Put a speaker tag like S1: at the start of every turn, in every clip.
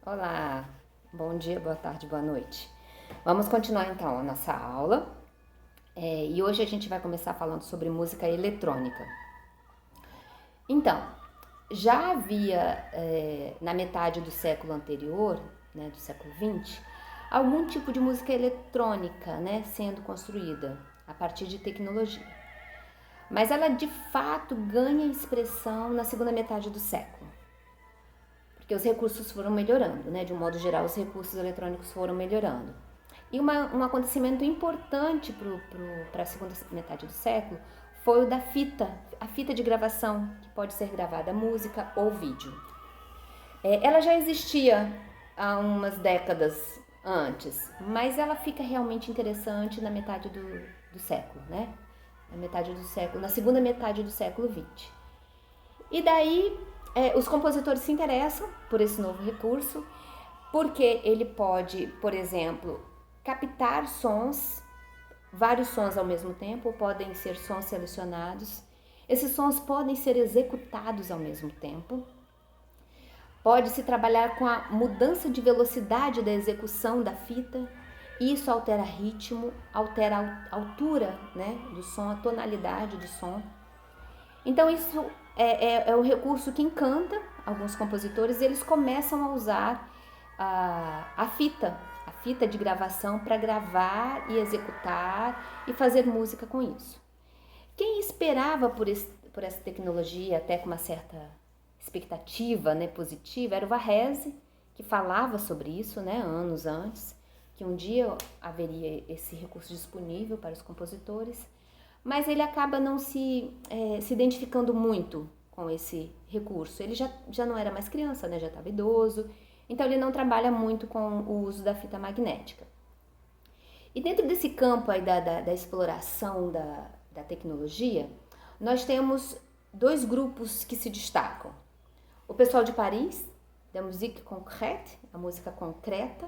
S1: Olá, bom dia, boa tarde, boa noite. Vamos continuar então a nossa aula e hoje a gente vai começar falando sobre música eletrônica. Então, já havia na metade do século anterior, né, do século XX, algum tipo de música eletrônica, né, sendo construída a partir de tecnologia. Mas ela de fato ganha expressão na segunda metade do século. Porque os recursos foram melhorando, né? De um modo geral, os recursos eletrônicos foram melhorando. E um acontecimento importante para a segunda metade do século foi o da fita, a fita de gravação, que pode ser gravada música ou vídeo. Ela já existia há umas décadas antes, mas ela fica realmente interessante na metade do século, né? Na segunda metade do século XX. E daí os compositores se interessam por esse novo recurso, porque ele pode, por exemplo, captar sons, vários sons ao mesmo tempo, podem ser sons selecionados. Esses sons podem ser executados ao mesmo tempo. Pode-se trabalhar com a mudança de velocidade da execução da fita. Isso altera ritmo, altera a altura, né, do som, a tonalidade do som. Então isso é um recurso que encanta alguns compositores e eles começam a usar a fita de gravação para gravar e executar e fazer música com isso. Quem esperava por essa tecnologia até com uma certa expectativa, né, positiva era o Varese, que falava sobre isso, né, anos antes, que um dia haveria esse recurso disponível para os compositores, mas ele acaba não se identificando muito com esse recurso. Ele já não era mais criança, né, já estava idoso, então ele não trabalha muito com o uso da fita magnética. E dentro desse campo aí da exploração da tecnologia, nós temos dois grupos que se destacam. O pessoal de Paris, da musique concrète, a música concreta,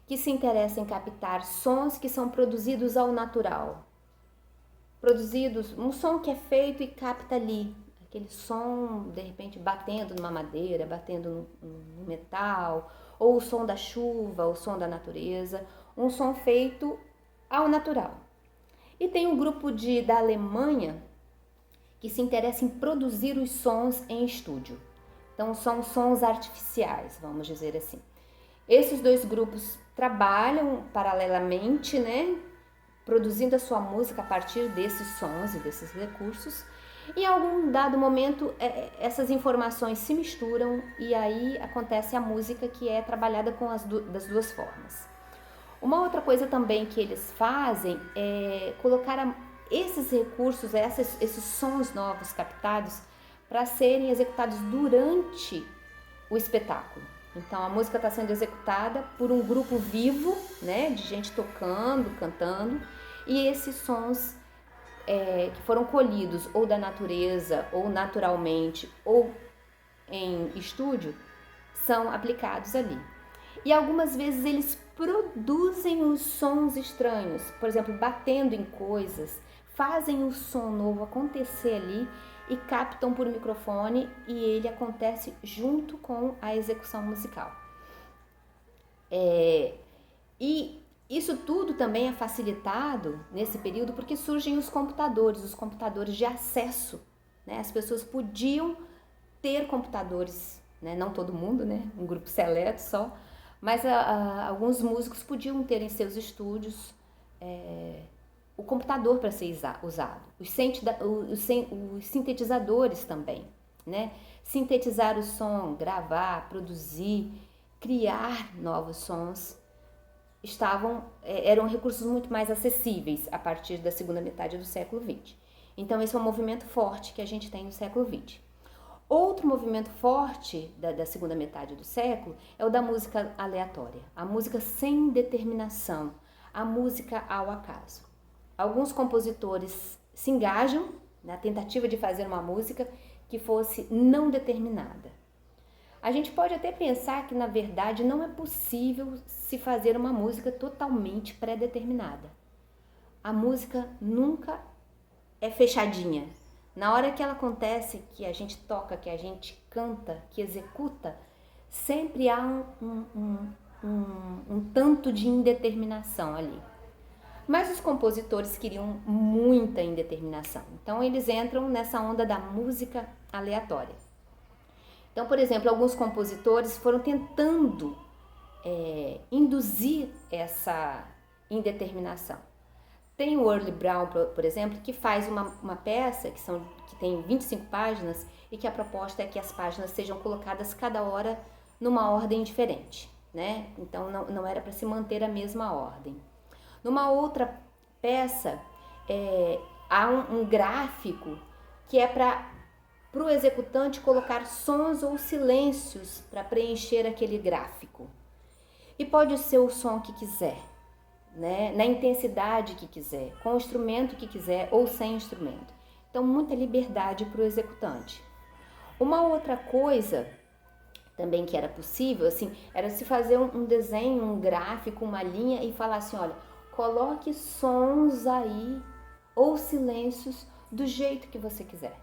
S1: que se interessa em captar sons que são produzidos ao natural. Um som que é feito e capta ali, aquele som de repente batendo numa madeira, batendo no metal, ou o som da chuva, o som da natureza, um som feito ao natural. E tem um grupo da Alemanha que se interessa em produzir os sons em estúdio. Então são sons artificiais, vamos dizer assim. Esses dois grupos trabalham paralelamente, né, produzindo a sua música a partir desses sons e desses recursos. Em algum dado momento, essas informações se misturam e aí acontece a música que é trabalhada com das duas formas. Uma outra coisa também que eles fazem é colocar esses recursos, esses sons novos captados, para serem executados durante o espetáculo. Então a música está sendo executada por um grupo vivo, né, de gente tocando, cantando, e esses sons que foram colhidos ou da natureza, ou naturalmente, ou em estúdio, são aplicados ali. E algumas vezes eles produzem os sons estranhos, por exemplo, batendo em coisas, fazem o som novo acontecer ali e captam por microfone e ele acontece junto com a execução musical. E isso tudo também é facilitado nesse período porque surgem os computadores de acesso, né? As pessoas podiam ter computadores, né? Não todo mundo, né? Um grupo seleto só, mas alguns músicos podiam ter em seus estúdios o computador para ser usado, os sintetizadores também, né? Sintetizar o som, gravar, produzir, criar novos sons eram recursos muito mais acessíveis a partir da segunda metade do século XX. Então esse é um movimento forte que a gente tem no século XX. Outro movimento forte da segunda metade do século é o da música aleatória, a música sem determinação, a música ao acaso. Alguns compositores se engajam na tentativa de fazer uma música que fosse não determinada. A gente pode até pensar que, na verdade, não é possível se fazer uma música totalmente pré-determinada. A música nunca é fechadinha. Na hora que ela acontece, que a gente toca, que a gente canta, que executa, sempre há um tanto de indeterminação ali. Mas os compositores queriam muita indeterminação. Então eles entram nessa onda da música aleatória. Então, por exemplo, alguns compositores foram tentando induzir essa indeterminação. Tem o Early Brown, por exemplo, que faz uma peça que tem 25 páginas e que a proposta é que as páginas sejam colocadas cada hora numa ordem diferente, né? Então não era para se manter a mesma ordem. Numa outra peça, há um gráfico que é para o executante colocar sons ou silêncios para preencher aquele gráfico. E pode ser o som que quiser, né? Na intensidade que quiser, com o instrumento que quiser ou sem instrumento. Então, muita liberdade para o executante. Uma outra coisa também que era possível, assim, era se fazer um desenho, um gráfico, uma linha e falar assim, olha, coloque sons aí ou silêncios do jeito que você quiser,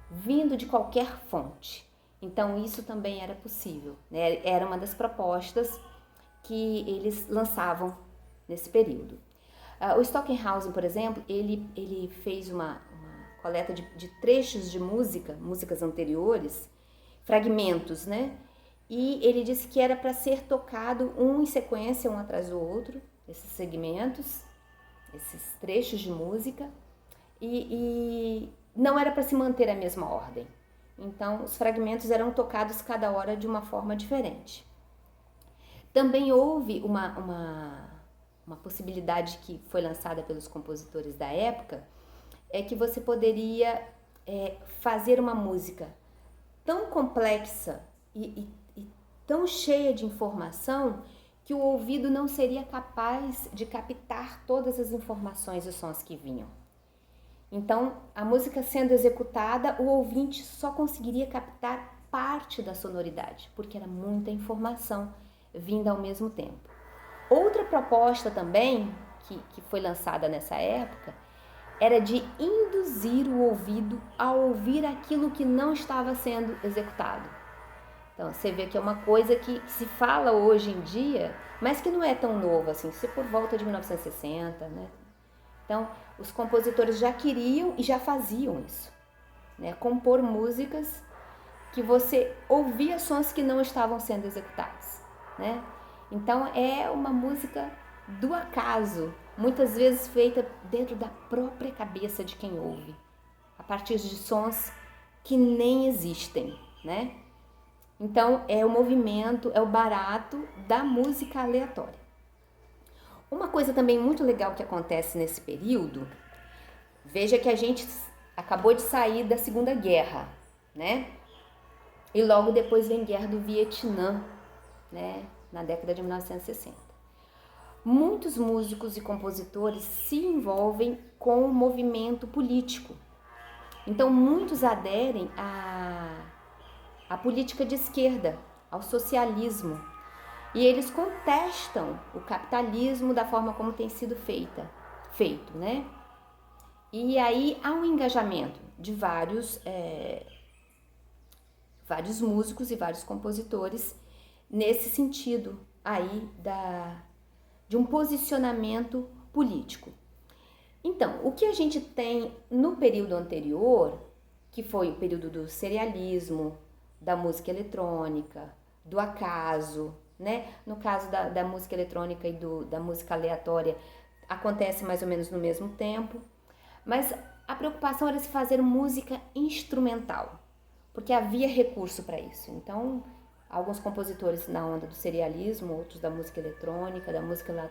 S1: vindo de qualquer fonte. Então isso também era possível, né? Era uma das propostas que eles lançavam nesse período. O Stockhausen, por exemplo, ele fez uma coleta de trechos de músicas anteriores, fragmentos, né? E ele disse que era para ser tocado um em sequência, um atrás do outro, esses segmentos, esses trechos de música, e não era para se manter a mesma ordem. Então, os fragmentos eram tocados cada hora de uma forma diferente. Também houve uma possibilidade que foi lançada pelos compositores da época, é que você poderia fazer uma música tão complexa e tão cheia de informação que o ouvido não seria capaz de captar todas as informações e sons que vinham. Então, a música sendo executada, o ouvinte só conseguiria captar parte da sonoridade, porque era muita informação vinda ao mesmo tempo. Outra proposta também, que foi lançada nessa época, era de induzir o ouvido a ouvir aquilo que não estava sendo executado. Então, você vê que é uma coisa que se fala hoje em dia, mas que não é tão novo assim, isso é por volta de 1960, né? Então, os compositores já queriam e já faziam isso, né? Compor músicas que você ouvia sons que não estavam sendo executados, né? Então, é uma música do acaso, muitas vezes feita dentro da própria cabeça de quem ouve, a partir de sons que nem existem, né? Então, é o movimento, é o barato da música aleatória. Uma coisa também muito legal que acontece nesse período, veja que a gente acabou de sair da Segunda Guerra, né? E logo depois vem a Guerra do Vietnã, né? Na década de 1960. Muitos músicos e compositores se envolvem com o movimento político. Então, muitos aderem à política de esquerda, ao socialismo. E eles contestam o capitalismo da forma como tem sido feito, né? E aí há um engajamento de vários músicos e vários compositores nesse sentido aí de um posicionamento político. Então, o que a gente tem no período anterior, que foi o período do serialismo, da música eletrônica, do acaso, né? No caso da música eletrônica e da música aleatória, acontece mais ou menos no mesmo tempo, mas a preocupação era se fazer música instrumental, porque havia recurso para isso. Então, alguns compositores na onda do serialismo, outros da música eletrônica, da música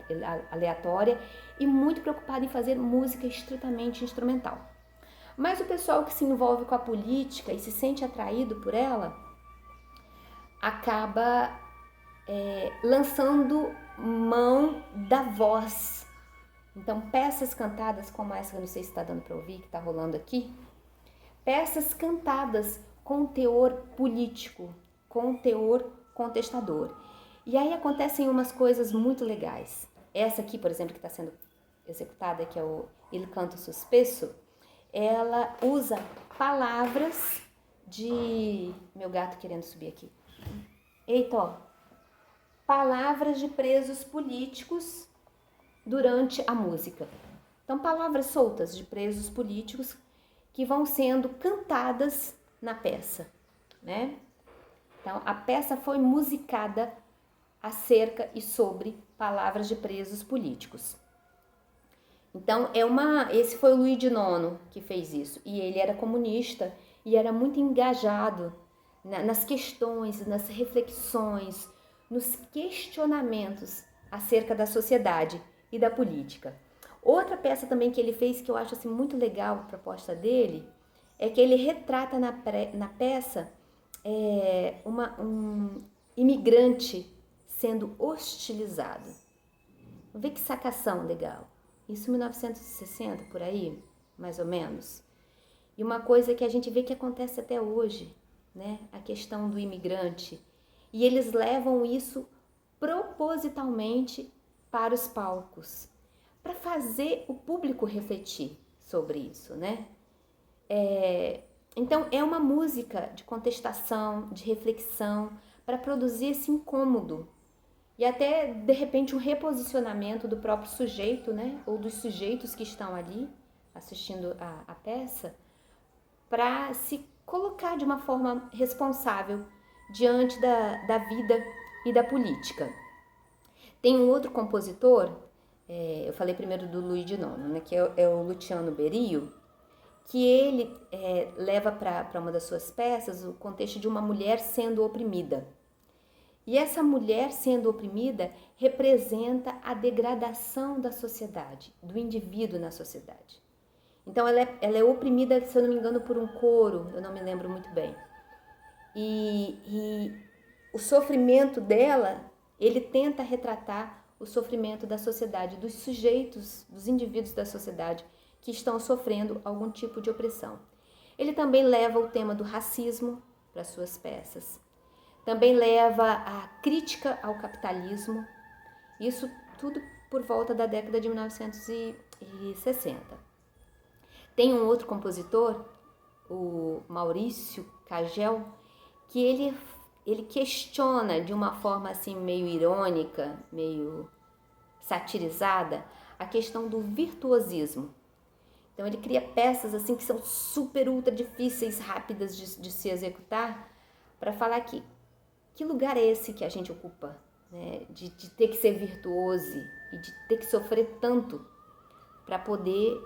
S1: aleatória, e muito preocupado em fazer música estritamente instrumental. Mas o pessoal que se envolve com a política e se sente atraído por ela, acaba lançando mão da voz. Então, peças cantadas como essa, que eu não sei se está dando para ouvir, que está rolando aqui, peças cantadas com teor político, com teor contestador. E aí acontecem umas coisas muito legais. Essa aqui, por exemplo, que está sendo executada, que é o Il Canto Sospeso, ela usa palavras de... Meu gato querendo subir aqui. Eita, ó, palavras de presos políticos durante a música. Então, palavras soltas de presos políticos que vão sendo cantadas na peça, né? Então, a peça foi musicada acerca e sobre palavras de presos políticos. Então, esse foi o Luiz de Nono que fez isso. E ele era comunista e era muito engajado nas questões, nas reflexões, nos questionamentos acerca da sociedade e da política. Outra peça também que ele fez que eu acho assim, muito legal a proposta dele é que ele retrata na peça um imigrante sendo hostilizado. Vê que sacação legal. Isso em 1960, por aí, mais ou menos. E uma coisa que a gente vê que acontece até hoje, né? A questão do imigrante. E eles levam isso propositalmente para os palcos, para fazer o público refletir sobre isso, né? Então, é uma música de contestação, de reflexão, para produzir esse incômodo. E até, de repente, um reposicionamento do próprio sujeito, né? Ou dos sujeitos que estão ali assistindo a peça, para se colocar de uma forma responsável diante da vida e da política. Tem um outro compositor, eu falei primeiro do Luiz de Nono, né? Que é o Luciano Berio, que ele leva para uma das suas peças o contexto de uma mulher sendo oprimida. E essa mulher sendo oprimida representa a degradação da sociedade, do indivíduo na sociedade. Então ela é oprimida, se eu não me engano, por um coro, eu não me lembro muito bem. E o sofrimento dela, ele tenta retratar o sofrimento da sociedade, dos sujeitos, dos indivíduos da sociedade que estão sofrendo algum tipo de opressão. Ele também leva o tema do racismo para suas peças. Também leva a crítica ao capitalismo, isso tudo por volta da década de 1960. Tem um outro compositor, o Maurício Cagel, que ele questiona de uma forma assim meio irônica, meio satirizada, a questão do virtuosismo. Então ele cria peças assim que são super ultra difíceis, rápidas de se executar, para falar que lugar é esse que a gente ocupa, né? De ter que ser virtuoso e de ter que sofrer tanto para poder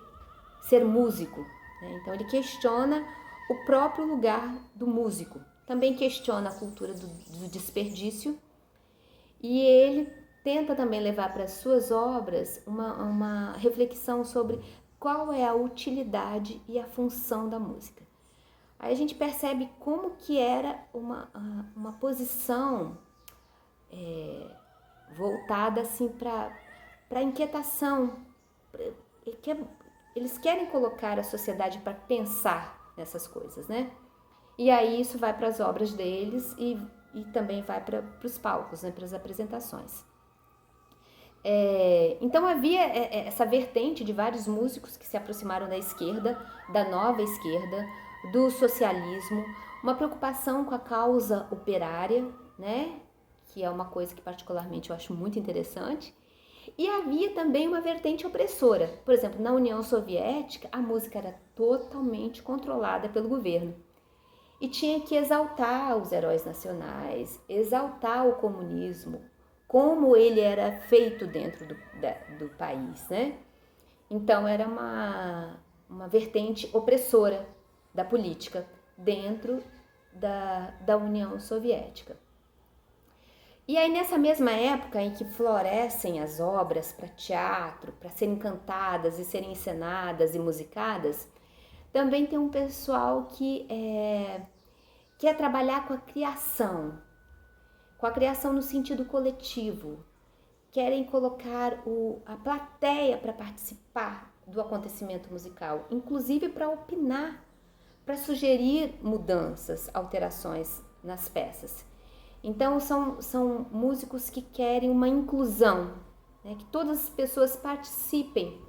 S1: ser músico, né? Então ele questiona o próprio lugar do músico, também questiona a cultura do desperdício e ele tenta também levar para as suas obras uma reflexão sobre qual é a utilidade e a função da música. Aí a gente percebe como que era uma posição voltada assim para inquietação. Eles querem colocar a sociedade para pensar nessas coisas, né? E aí isso vai para as obras deles e também vai para os palcos, né? Para as apresentações. Então havia essa vertente de vários músicos que se aproximaram da esquerda, da nova esquerda, do socialismo, uma preocupação com a causa operária, né? Que é uma coisa que particularmente eu acho muito interessante. E havia também uma vertente opressora. Por exemplo, na União Soviética, a música era totalmente controlada pelo governo. E tinha que exaltar os heróis nacionais, exaltar o comunismo, como ele era feito dentro do país, né? Então era uma vertente opressora da política dentro da União Soviética. E aí nessa mesma época em que florescem as obras para teatro, para serem cantadas e serem encenadas e musicadas, também tem um pessoal que quer trabalhar com a criação no sentido coletivo, querem colocar a plateia para participar do acontecimento musical, inclusive para opinar, para sugerir mudanças, alterações nas peças. Então são músicos que querem uma inclusão, né, que todas as pessoas participem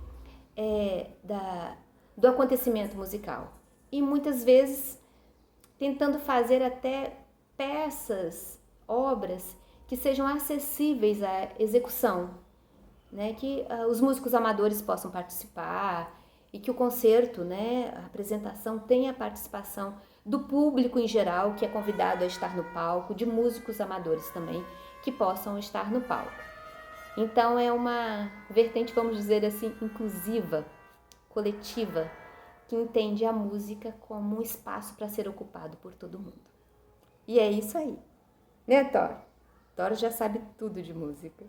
S1: do acontecimento musical. E muitas vezes tentando fazer até peças obras que sejam acessíveis à execução, né? Que os músicos amadores possam participar e que o concerto, né, a apresentação tenha a participação do público em geral que é convidado a estar no palco, de músicos amadores também que possam estar no palco. Então é uma vertente, vamos dizer assim, inclusiva, coletiva, que entende a música como um espaço para ser ocupado por todo mundo. E é isso aí, né, Thor? Thor já sabe tudo de música.